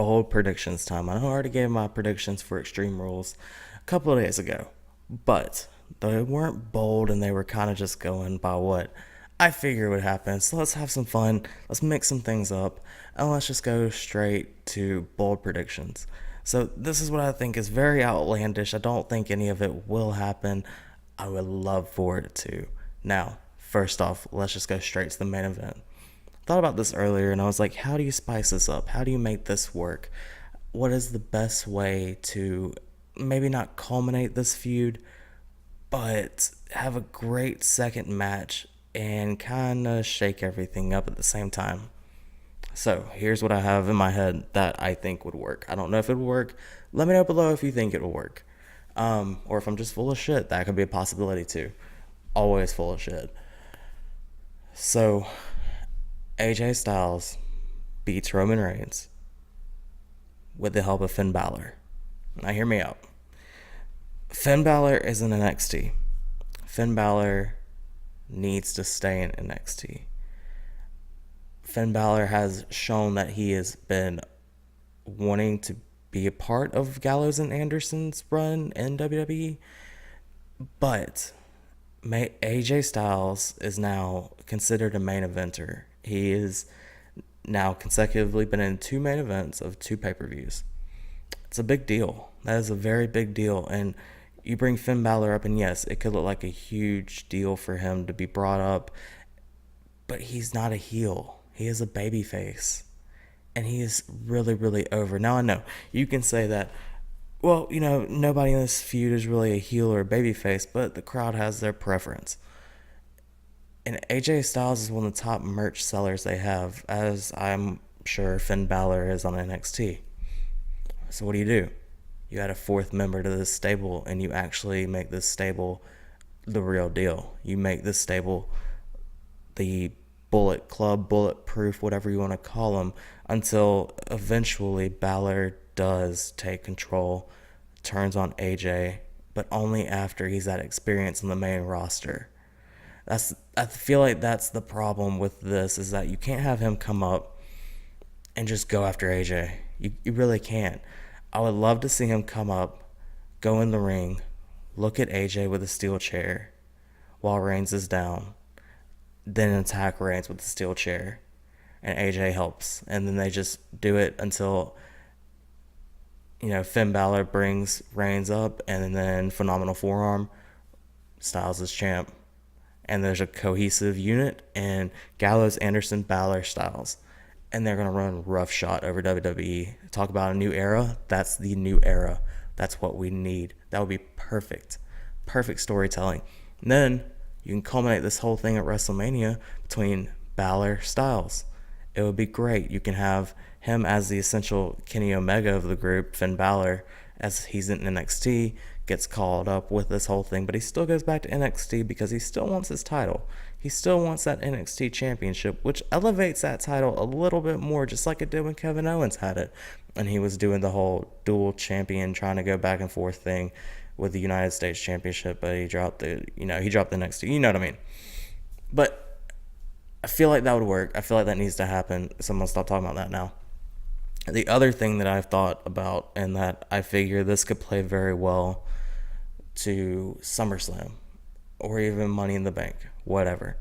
bold predictions time. I already gave my predictions for Extreme Rules a couple of days ago, but they weren't bold and they were kind of just going by what I figure would happen. So let's have some fun. Let's mix some things up and let's just go straight to bold predictions. So this is what I think is very outlandish. I don't think any of it will happen. I would love for it to. Now, first off, let's just go straight to the main event. Thought about this earlier and I was like, how do you spice this up? How do you make this work? What is the best way to maybe not culminate this feud, but have a great second match and kind of shake everything up at the same time? So here's what I have in my head that I think would work. I don't know if it would work. Let me know below if you think it will work. Or if I'm just full of shit, that could be a possibility too. Always full of shit. So AJ Styles beats Roman Reigns with the help of Finn Balor. Now hear me out. Finn Balor is in NXT. Finn Balor needs to stay in NXT. Finn Balor has shown that he has been wanting to be a part of Gallows and Anderson's run in WWE, but AJ Styles is now considered a main eventer. He is now consecutively been in 2 main events of 2 pay-per-views. It's a big deal. That is a very big deal. And you bring Finn Balor up, and yes, it could look like a huge deal for him to be brought up, but he's not a heel. He is a babyface. And he is really, really over. Now, I know you can say that, well, nobody in this feud is really a heel or a babyface, but the crowd has their preference. And AJ Styles is one of the top merch sellers they have, as I'm sure Finn Balor is on NXT. So what do? You add a 4th member to this stable, and you actually make this stable the real deal. You make this stable the Bullet Club, bulletproof, whatever you want to call them, until eventually Balor does take control, turns on AJ, but only after he's had experience on the main roster. I feel like that's the problem with this, is that you can't have him come up and just go after AJ. You really can't. I would love to see him come up, go in the ring, look at AJ with a steel chair while Reigns is down, then attack Reigns with the steel chair, and AJ helps. And then they just do it until, Finn Balor brings Reigns up, and then phenomenal forearm, Styles is champ. And there's a cohesive unit, and Gallows, Anderson, Balor, Styles. And they're going to run roughshod over WWE. Talk about a new era. That's the new era. That's what we need. That would be perfect. Perfect storytelling. And then you can culminate this whole thing at WrestleMania between Balor, Styles. It would be great. You can have him as the essential Kenny Omega of the group, Finn Balor, as he's in NXT, gets called up with this whole thing, but he still goes back to NXT because he still wants his title. He still wants that NXT championship, which elevates that title a little bit more, just like it did when Kevin Owens had it. And he was doing the whole dual champion, trying to go back and forth thing with the United States Championship, but he dropped the NXT. You know what I mean? But I feel like that would work. I feel like that needs to happen. So I'm going to stop talking about that now. The other thing that I've thought about, and that I figure this could play very well to SummerSlam or even Money in the Bank, whatever.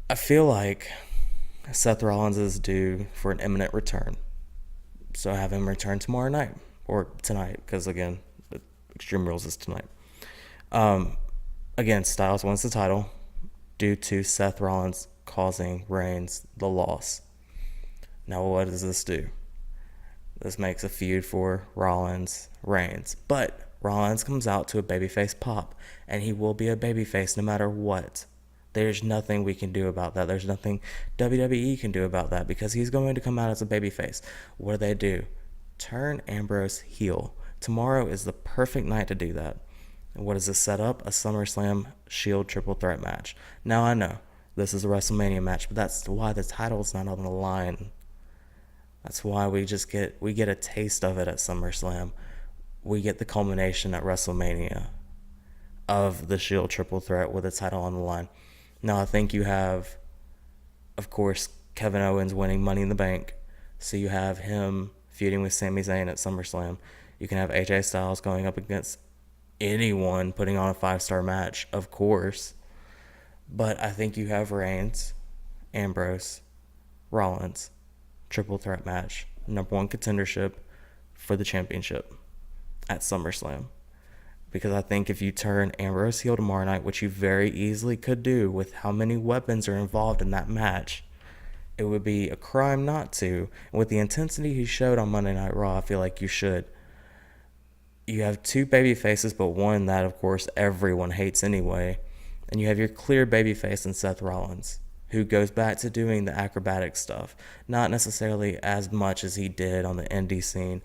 I feel like Seth Rollins is due for an imminent return. So have him return tomorrow night or tonight, because again, the Extreme Rules is tonight. Again, Styles wins the title due to Seth Rollins causing Reigns the loss. Now, what does this do? This makes a feud for Rollins-Reigns. But Rollins comes out to a babyface pop, and he will be a babyface no matter what. There's nothing we can do about that. There's nothing WWE can do about that, because he's going to come out as a babyface. What do? Turn Ambrose heel. Tomorrow is the perfect night to do that. And what does this set up? A SummerSlam Shield triple threat match. Now, I know this is a WrestleMania match, but that's why the title's not on the line. That's why we get a taste of it at SummerSlam. We get the culmination at WrestleMania of the Shield triple threat with the title on the line. Now, I think you have, of course, Kevin Owens winning Money in the Bank, So you have him feuding with Sami Zayn at SummerSlam. You can have AJ Styles going up against anyone, putting on a 5-star match, of course. But I think you have Reigns, Ambrose, Rollins, triple threat match, number one contendership for the championship at SummerSlam. Because I think if you turn Ambrose heel tomorrow night, which you very easily could do with how many weapons are involved in that match, it would be a crime not to. And with the intensity he showed on Monday Night Raw, I feel like you should. You have two baby faces, but one that, of course, everyone hates anyway. And you have your clear baby face in Seth Rollins, who goes back to doing the acrobatic stuff. Not necessarily as much as he did on the indie scene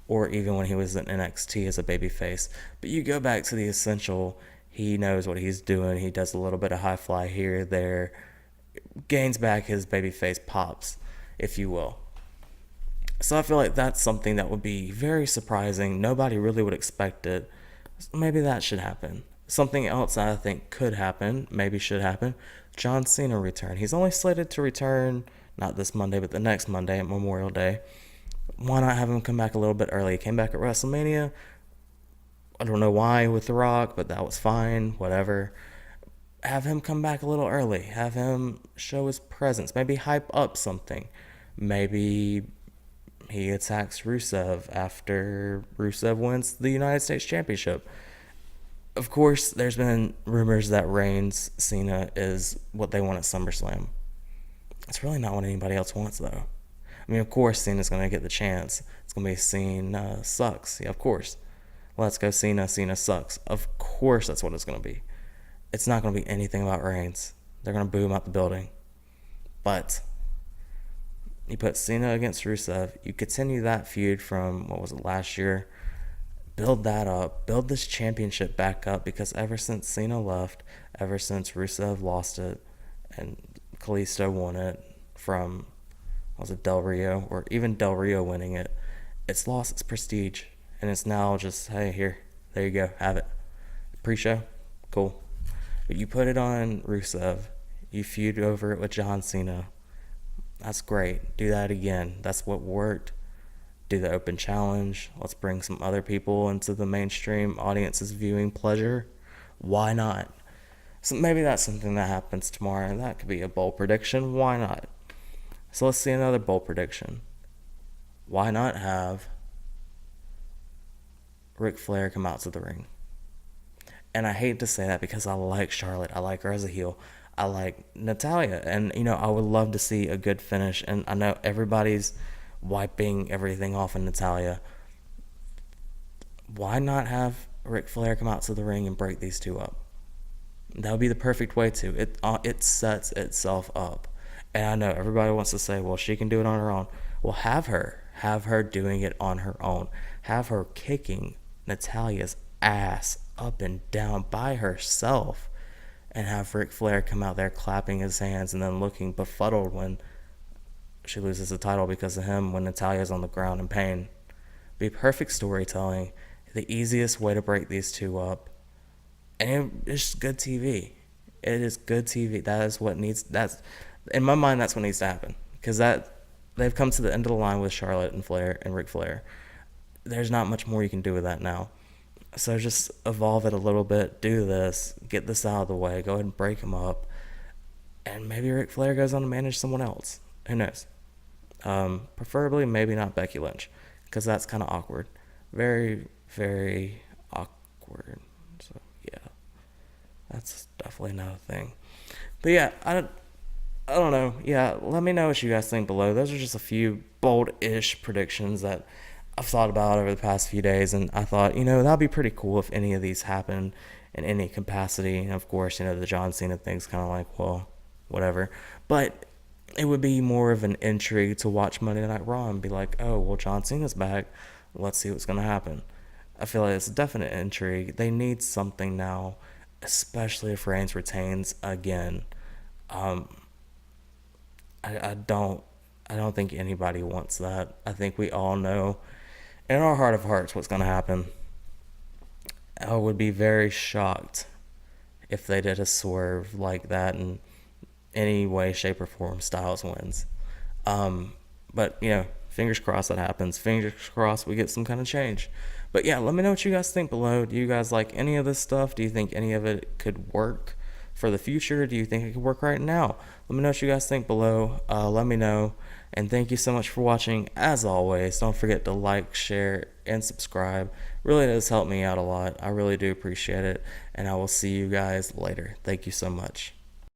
or even when he was in NXT as a babyface. But you go back to the essential. He knows what he's doing. He does a little bit of high fly here, there, gains back his babyface pops, if you will. So I feel like that's something that would be very surprising. Nobody really would expect it. Maybe that should happen. Something else that I think could happen, maybe should happen, John Cena return. He's only slated to return, not this Monday, but the next Monday at Memorial Day. Why not have him come back a little bit early? He came back at WrestleMania. I don't know why with The Rock, but that was fine, whatever. Have him come back a little early. Have him show his presence. Maybe hype up something. Maybe he attacks Rusev after Rusev wins the United States Championship. Of course, there's been rumors that Reigns Cena is what they want at SummerSlam. It's really not what anybody else wants, though. I mean, of course, Cena's going to get the chance. It's going to be Cena sucks. Yeah, of course. Let's go Cena. Cena sucks. Of course, that's what it's going to be. It's not going to be anything about Reigns. They're going to boo him out the building. But you put Cena against Rusev. You continue that feud from, what was it, last year. Build that up. Build this championship back up, because ever since Cena left, ever since Rusev lost it, and Kalisto won it from, was it Del Rio, or even Del Rio winning it, it's lost its prestige. And it's now just, hey, here, there you go, have it. Pre-show, cool. But you put it on Rusev, you feud over it with John Cena. That's great. Do that again. That's what worked. Do the open challenge. Let's bring some other people into the mainstream audience's viewing pleasure. Why not? So maybe that's something that happens tomorrow. That could be a bold prediction. Why not? So let's see another bold prediction. Why not have Ric Flair come out to the ring? And I hate to say that because I like Charlotte. I like her as a heel. I like Natalya. And, I would love to see a good finish. And I know everybody's wiping everything off in Natalya. Why not have Ric Flair come out to the ring and break these two up? That would be the perfect way to. It sets itself up. And I know everybody wants to say, well, she can do it on her own. Well, have her. Have her doing it on her own. Have her kicking Natalya's ass up and down by herself. And have Ric Flair come out there clapping his hands and then looking befuddled when she loses the title because of him, when Natalya's on the ground in pain. Be perfect storytelling. The easiest way to break these two up. And it's good TV. It is good TV. That is what needs, in my mind, that's what needs to happen. Because they've come to the end of the line with Charlotte and Flair and Ric Flair. There's not much more you can do with that now. So just evolve it a little bit. Do this. Get this out of the way. Go ahead and break them up. And maybe Ric Flair goes on to manage someone else. Who knows? Preferably maybe not Becky Lynch, because that's kind of awkward. Very, very awkward. So, yeah. That's definitely not a thing. But yeah, I don't know. Yeah, let me know what you guys think below. Those are just a few bold-ish predictions that I've thought about over the past few days, and I thought, that'd be pretty cool if any of these happened in any capacity. And of course, the John Cena thing's kind of like, well, whatever. But it would be more of an intrigue to watch Monday Night Raw and be like, oh, well, John Cena's back. Let's see what's going to happen. I feel like it's a definite intrigue. They need something now, especially if Reigns retains again. I don't think anybody wants that. I think we all know in our heart of hearts what's going to happen. I would be very shocked if they did a swerve like that in any way, shape, or form. Styles wins. But, Fingers crossed that happens. Fingers crossed we get some kind of change. But yeah, let me know what you guys think below. Do you guys like any of this stuff? Do you think any of it could work for the future? Do you think it could work right now? Let me know what you guys think below. Let me know. And thank you so much for watching. As always, don't forget to like, share, and subscribe. Really does help me out a lot. I really do appreciate it. And I will see you guys later. Thank you so much.